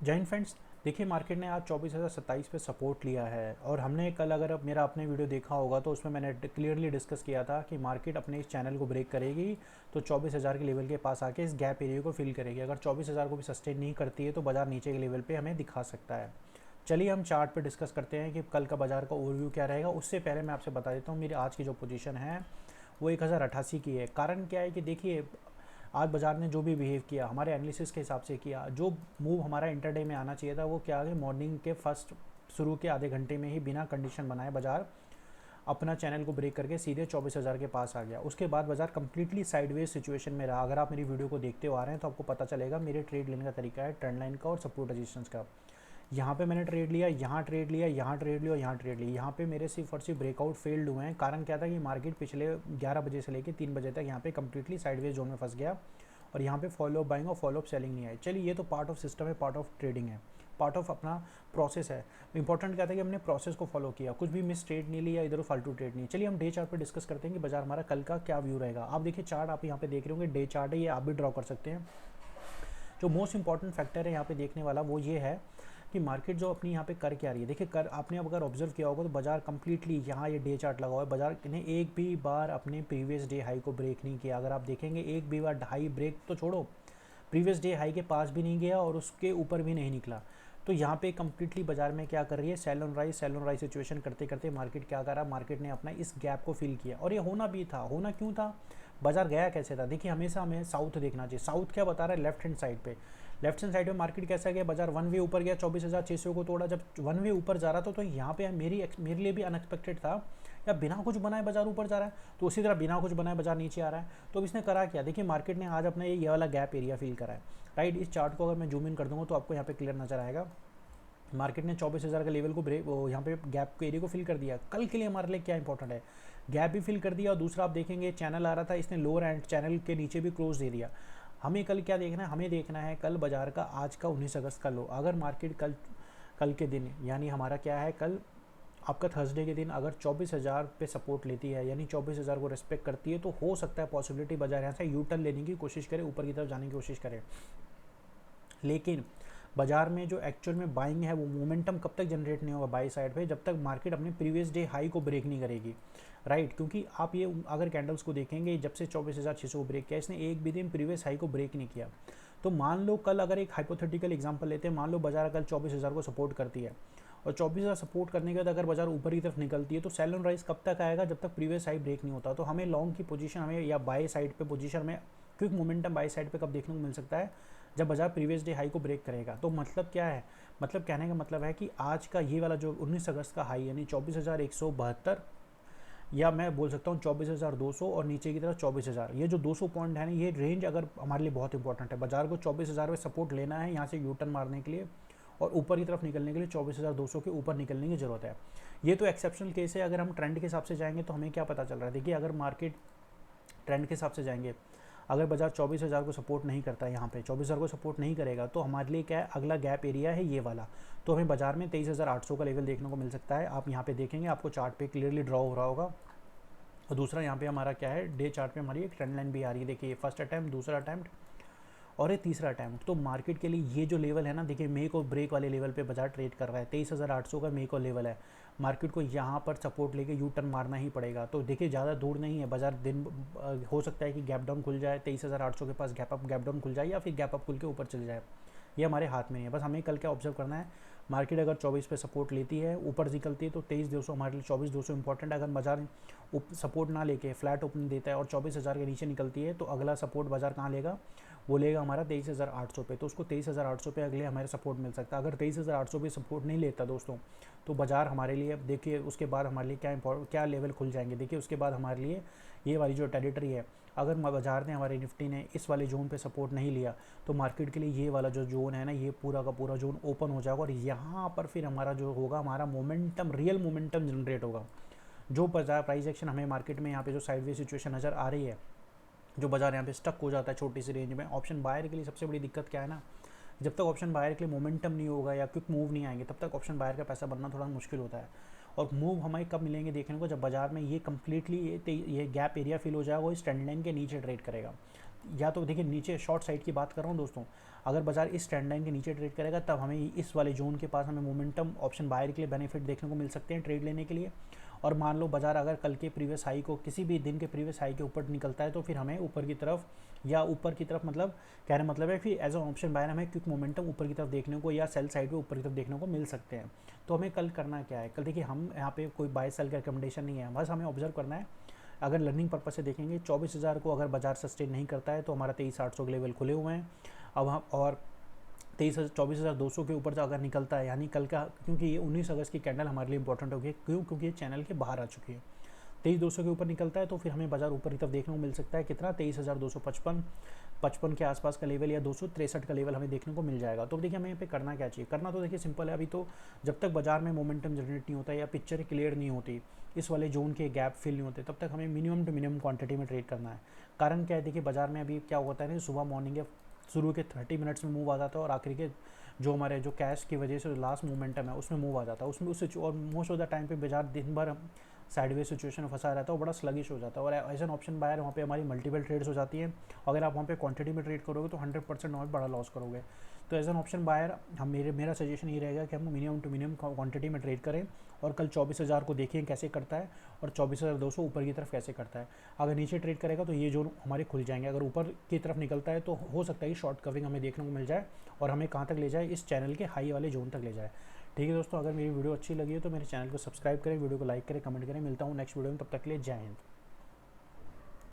जय हिंद फ्रेंड्स। देखिए, मार्केट ने आज 24,027 पे सपोर्ट लिया है और हमने कल, अगर अब मेरा आपने वीडियो देखा होगा तो उसमें मैंने क्लियरली डिस्कस किया था कि मार्केट अपने इस चैनल को ब्रेक करेगी तो 24,000 के लेवल के पास आके इस गैप एरिया को फिल करेगी। अगर 24,000 को भी सस्टेन नहीं करती है तो बाजार नीचे के लेवल पे हमें दिखा सकता है। चलिए हम चार्ट पे डिस्कस करते हैं कि कल का बाजार का ओवरव्यू क्या रहेगा। उससे पहले मैं आपसे बता देता हूँ, मेरी आज की जो पोजीशन है वो 1088 की है। कारण क्या है कि देखिए, आज बाजार ने जो भी बिहेव किया हमारे एनालिसिस के हिसाब से किया, जो मूव हमारा इंटरडे में आना चाहिए था वो क्या है, मॉर्निंग के फर्स्ट शुरू के आधे घंटे में ही बिना कंडीशन बनाए बाजार अपना चैनल को ब्रेक करके सीधे 24,000 के पास आ गया। उसके बाद बाजार कंप्लीटली साइडवेज सिचुएशन में रहा। अगर आप मेरी वीडियो को देखते हुए आ रहे हैं तो आपको पता चलेगा मेरे ट्रेड लेने का तरीका है ट्रेंड लाइन का और सपोर्ट रेजिस्टेंस का। यहाँ पे मैंने ट्रेड लिया, यहाँ ट्रेड लिया, यहाँ ट्रेड लिया और यहाँ ट्रेड लिया। यहाँ पे मेरे सिर्फ और सिर्फ ब्रेकआउट फेल्ड हुए हैं। कारण क्या था कि मार्केट पिछले 11 बजे से लेकर 3 बजे तक यहाँ पे कंप्लीटली साइडवेज जोन में फंस गया और यहाँ पे फॉलो अप बाइंग और फॉलो अप सेलिंग नहीं आई। चलिए, ये तो पार्ट ऑफ सिस्टम है, पार्ट ऑफ ट्रेडिंग है, पार्ट ऑफ अपना प्रोसेस है। इंपॉर्टेंट क्या था कि हमने प्रोसेस को फॉलो किया, कुछ भी मिस ट्रेड नहीं लिया, इधर फालतू ट्रेड नहीं। चलिए हम डे चार्ट पे डिस्कस करते हैं कि बाजार हमारा कल का क्या व्यू रहेगा। आप देखिए चार्ट, आप यहाँ पे देख रहे होंगे डे चार्ट है, ये आप भी ड्रॉ कर सकते हैं। जो मोस्ट इंपॉर्टेंट फैक्टर है यहाँ पे देखने वाला वो ये है कि मार्केट जो अपनी यहाँ पे कर क्या रही है। देखिए, कर आपने अब अगर ऑब्जर्व किया होगा तो बाजार कंप्लीटली यहाँ ये डे चार्ट लगा हुआ है, बाजार ने एक भी बार अपने प्रीवियस डे हाई को ब्रेक नहीं किया। अगर आप देखेंगे एक भी बार हाई ब्रेक तो छोड़ो, प्रीवियस डे हाई के पास भी नहीं गया और उसके ऊपर भी नहीं निकला। तो यहाँ पे कंप्लीटली बाजार में क्या कर रही है, सेल ऑन राइज सिचुएशन करते करते मार्केट क्या कर रहा है, मार्केट ने अपना इस गैप को फिल किया। और ये होना भी था। होना क्यों था, बाजार गया कैसे था। देखिए, हमेशा हमें साउथ देखना चाहिए। साउथ क्या बता रहा है, लेफ्ट हैंड साइड पे, लेफ्ट हैंड साइड में मार्केट कैसा गया, बाजार वन वे ऊपर गया, 24,600 को तोड़ा। जब वन वे ऊपर जा रहा था तो यहाँ पे मेरे लिए भी अनएक्सपेक्टेड था, या बिना कुछ बनाए बाजार ऊपर जा रहा है तो उसी तरह बिना कुछ बनाए बाजार नीचे आ रहा है। तो अब इसने करा क्या, देखिए मार्केट ने आज अपना ये वाला गैप एरिया फिल करा है। राइट, इस चार्ट को अगर मैं जूम इन कर दूंगा तो आपको यहाँ पे क्लियर नजर आएगा। मार्केट ने 24,000 का लेवल को ब्रेक, वो यहाँ पे गैप के एरिया को फिल कर दिया। कल के लिए हमारे लिए क्या इंपॉर्टेंट है, गैप भी फिल कर दिया और दूसरा आप देखेंगे चैनल आ रहा था, इसने लोअर एंड चैनल के नीचे भी क्लोज दे दिया। हमें कल क्या देखना है, हमें देखना है कल बाजार का आज का 19 अगस्त का लो। अगर मार्केट कल कल के दिन, यानी हमारा क्या है कल आपका थर्सडे के दिन, अगर 24,000 पे सपोर्ट लेती है यानी 24,000 को रिस्पेक्ट करती है तो हो सकता है पॉसिबिलिटी बाजार यहाँ से यू टर्न लेने की कोशिश करे, ऊपर की तरफ जाने की कोशिश करे। लेकिन बाजार में जो एक्चुअल में बाइंग है वो मोमेंटम कब तक जनरेट नहीं होगा बाई साइड पे, जब तक मार्केट अपने प्रीवियस डे हाई को ब्रेक नहीं करेगी। राइट, क्योंकि आप ये अगर कैंडल्स को देखेंगे, जब से 24,600 को ब्रेक किया इसने एक भी दिन प्रीवियस हाई को ब्रेक नहीं किया। तो मान लो कल, अगर एक हाइपोथेटिकल एग्जांपल लेते हैं, मान लो बाजार कल 24,000 को सपोर्ट करती है और 24,000 सपोर्ट करने के बाद अगर बाजार ऊपर की तरफ निकलती है तो सेल ऑन राइज कब तक आएगा, जब तक प्रीवियस हाई ब्रेक नहीं होता। तो हमें लॉन्ग की पोजीशन हमें, या बाय साइड पे पोजीशन में क्विक मोमेंटम बाय साइड पे कब देखने को मिल सकता है, जब बाजार प्रीवियस डे हाई को ब्रेक करेगा। तो मतलब क्या है, मतलब कहने का मतलब है कि आज का ये वाला जो 19 अगस्त का हाई यानी 24,172, या मैं बोल सकता हूँ 24,200 और नीचे की तरफ 24,000, ये जो 200 पॉइंट है ना, ये रेंज अगर हमारे लिए बहुत इंपॉर्टेंट है। बाजार को 24,000 में सपोर्ट लेना है यहाँ से यू टर्न मारने के लिए और ऊपर की तरफ निकलने के लिए 24,200 के ऊपर निकलने की ज़रूरत है। ये तो एक्सेप्शनल केस है। अगर हम ट्रेंड के हिसाब से जाएंगे तो हमें क्या पता चल रहा है, देखिए अगर मार्केट ट्रेंड के हिसाब से जाएंगे, अगर बाजार 24,000 को सपोर्ट नहीं करता है, यहाँ पे 24,000 को सपोर्ट नहीं करेगा तो हमारे लिए क्या है, अगला गैप एरिया है ये वाला। तो हमें बाजार में 23,800 का लेवल देखने को मिल सकता है। आप यहाँ पे देखेंगे आपको चार्ट पे क्लियरली ड्रॉ हो रहा होगा। और दूसरा यहाँ पे हमारा क्या है, डे चार्ट पे हमारी एक ट्रेंड लाइन भी आ रही है। देखिए फर्स्ट अटैम्प्ट, दूसरा अटैम्प्ट और ये तीसरा अटैम्प्ट। तो मार्केट के लिए ये जो लेवल है ना, देखिए मे को ब्रेक वाले लेवल पे बाजार ट्रेड कर रहा है। 23,800 का मे को लेवल है। मार्केट को यहाँ पर सपोर्ट लेके यू टर्न मारना ही पड़ेगा। तो देखिए ज़्यादा दूर नहीं है बाजार, दिन हो सकता है कि गैप डाउन खुल जाए, 23,800 के पास गैप डाउन खुल जाए या फिर गैप अप खुल के ऊपर चले जाए। ये हमारे हाथ में नहीं है। बस हमें कल क्या ऑब्जर्व करना है, मार्केट अगर 24 पे सपोर्ट लेती है, ऊपर निकलती है तो 23,200 हमारे लिए, 24,200 इंपॉर्टेंट है। अगर बाजार सपोर्ट ना लेके फ्लैट ओपनिंग देता है और 24,000 के नीचे निकलती है तो अगला सपोर्ट बाजार कहाँ लेगा, वो लेगा हमारा 23,800 पे। तो उसको 23,800 पे अगले हमारे सपोर्ट मिल सकता है। अगर 23,800 पे सपोर्ट नहीं लेता दोस्तों तो बाजार हमारे लिए, देखिए उसके बाद हमारे लिए क्या लेवल खुल जाएंगे। देखिए उसके बाद हमारे लिए ये वाली जो टेरिटरी है, अगर बाजार ने, हमारे निफ्टी ने इस वाले जोन पे सपोर्ट नहीं लिया तो मार्केट के लिए ये वाला जो जोन है ना, ये पूरा का पूरा जोन ओपन हो जाएगा और यहाँ पर फिर हमारा जो होगा, हमारा मोमेंटम, रियल मोमेंटम जनरेट होगा। जो बाजार प्राइस एक्शन हमें मार्केट में यहाँ पे जो साइडवे सिचुएशन नज़र आ रही है, जो बाजार यहाँ पे स्टक हो जाता है छोटी सी रेंज में, ऑप्शन बायर के लिए सबसे बड़ी दिक्कत क्या है ना, जब तक ऑप्शन बायर के लिए मोमेंटम नहीं होगा या क्विक मूव नहीं आएंगे तब तक ऑप्शन बायर का पैसा बनना थोड़ा मुश्किल होता है। और मूव हमें कब मिलेंगे देखने को, जब बाजार में ये कम्प्लीटली ये गैप एरिया फिल हो जाएगा, वो इस ट्रेंड लाइन के नीचे ट्रेड करेगा। या तो देखिए नीचे शॉर्ट साइड की बात कर रहा हूँ दोस्तों, अगर बाजार इस ट्रेंड लाइन के नीचे ट्रेड करेगा तब हमें इस वाले जोन के पास हमें मोमेंटम ऑप्शन बायर के लिए बेनिफिट देखने को मिल सकते हैं ट्रेड लेने के लिए। और मान लो बाजार अगर कल के प्रीवियस हाई को, किसी भी दिन के प्रीवियस हाई के ऊपर निकलता है तो फिर हमें ऊपर की तरफ, या ऊपर की तरफ मतलब कहने मतलब है कि एज अ ऑप्शन बायर हमें क्विक मोमेंटम ऊपर की तरफ देखने को, या सेल साइड पे ऊपर की तरफ देखने को मिल सकते हैं। तो हमें कल करना क्या है, कल देखिए हम यहाँ पे कोई बाय सेल का रिकमेंडेशन नहीं है, बस हमें ऑब्जर्व करना है। अगर लर्निंग पर्पज से देखेंगे 24,000 को अगर बाजार सस्टेन नहीं करता है तो हमारा 23,800 के लेवल खुले हुए हैं अब हम, और 24,200 के ऊपर अगर निकलता है, यानी कल का, क्योंकि ये 19 अगस्त की कैंडल हमारे लिए इंपॉर्टेंट होगी, क्यों, क्योंकि ये चैनल के बाहर आ चुकी है। 23,200 के ऊपर निकलता है तो फिर हमें बाजार ऊपर की तरफ देखने को मिल सकता है कितना, 23,255 के आसपास का लेवल, या 263 का लेवल हमें देखने को मिल जाएगा। तो देखिए हमें यहाँ पे करना क्या चाहिए, करना तो देखिए सिंपल है, अभी तो जब तक बाजार में मोमेंटम जनरेट नहीं होता या पिक्चर क्लियर नहीं होती, इस वाले जोन के गैप फिल नहीं होते, तब तक हमें मिनिमम टू मिनिमम क्वांटिटी में ट्रेड करना है। कारण क्या है, देखिए बाजार में अभी क्या होता है ना, सुबह मॉर्निंग के शुरू के 30 मिनट्स में मूव आ जाता है और आखिर के जो हमारे जो कैश की वजह से लास्ट मोमेंटम है उसमें मूव आ जाता है, उसमें उस और मोस्ट ऑफ द टाइम पे बाजार दिन भर साइडवेज सिचुएशन में फंसा रहता है और बड़ा स्लगिश हो जाता है। और एज एन ऑप्शन बायर वहाँ पे हमारी मल्टीपल ट्रेड्स हो जाती हैं, अगर आप वहाँ पे क्वांटिटी में ट्रेड करोगे तो 100% वहाँ पे बड़ा लॉस करोगे। तो एज एन ऑप्शन बायर हम मेरा सजेशन ये रहेगा कि हम मिनिमम टू मिनिमम क्वांटिटी में ट्रेड करें और कल 24,000 को देखें कैसे करता है और 24,200 ऊपर की तरफ कैसे करता है। अगर नीचे ट्रेड करेगा तो ये जोन हमारे खुल जाएंगे, अगर ऊपर की तरफ निकलता है तो हो सकता है कि शॉर्ट कवरिंग हमें देखने को मिल जाए और हमें कहाँ तक ले जाए, इस चैनल के हाई वाले जोन तक ले जाए। ठीक है दोस्तों, अगर मेरी वीडियो अच्छी लगी है तो मेरे चैनल को सब्सक्राइब करें, वीडियो को लाइक करें, कमेंट करें। मिलता हूँ नेक्स्ट वीडियो में, तब तक के लिए जय हिंद।